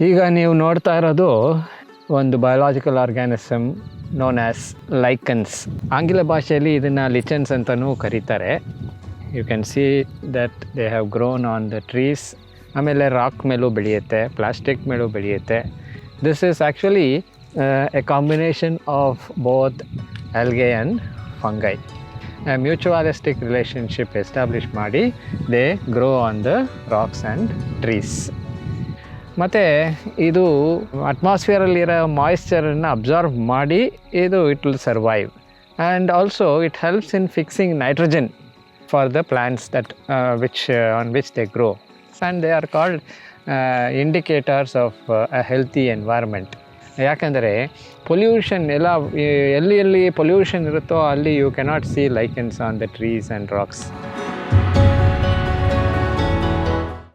ಈಗ ನೀವು ನೋಡ್ತಾ ಇರೋದು ಒಂದು biological organism known as lichens. ಆಂಗ್ಲ ಭಾಷೆಯಲ್ಲಿ ಇದನ್ನು ಲಿಚನ್ಸ್ ಅಂತಲೂ ಕರೀತಾರೆ. You can see that they have grown on the trees. ಆಮೇಲೆ ರಾಕ್ ಮೇಲೂ ಬೆಳೆಯುತ್ತೆ, ಪ್ಲಾಸ್ಟಿಕ್ ಮೇಲೂ ಬೆಳೆಯುತ್ತೆ. This is actually a combination of both algae and fungi. Mutualistic relationship establish ಮಾಡಿ they grow on the rocks and trees. ಮತ್ತು ಇದು ಅಟ್ಮಾಸ್ಫಿಯರಲ್ಲಿರೋ ಮಾಯಿಶ್ಚರನ್ನು ಅಬ್ಸಾರ್ವ್ ಮಾಡಿ ಇದು it will survive. And also it helps in fixing nitrogen for the plants that on which they grow. And they are called indicators of a healthy environment. ಯಾಕಂದರೆ pollution ಎಲ್ಲಿ pollution ಇರುತ್ತೋ ಅಲ್ಲಿ you cannot see lichens on the trees and racks.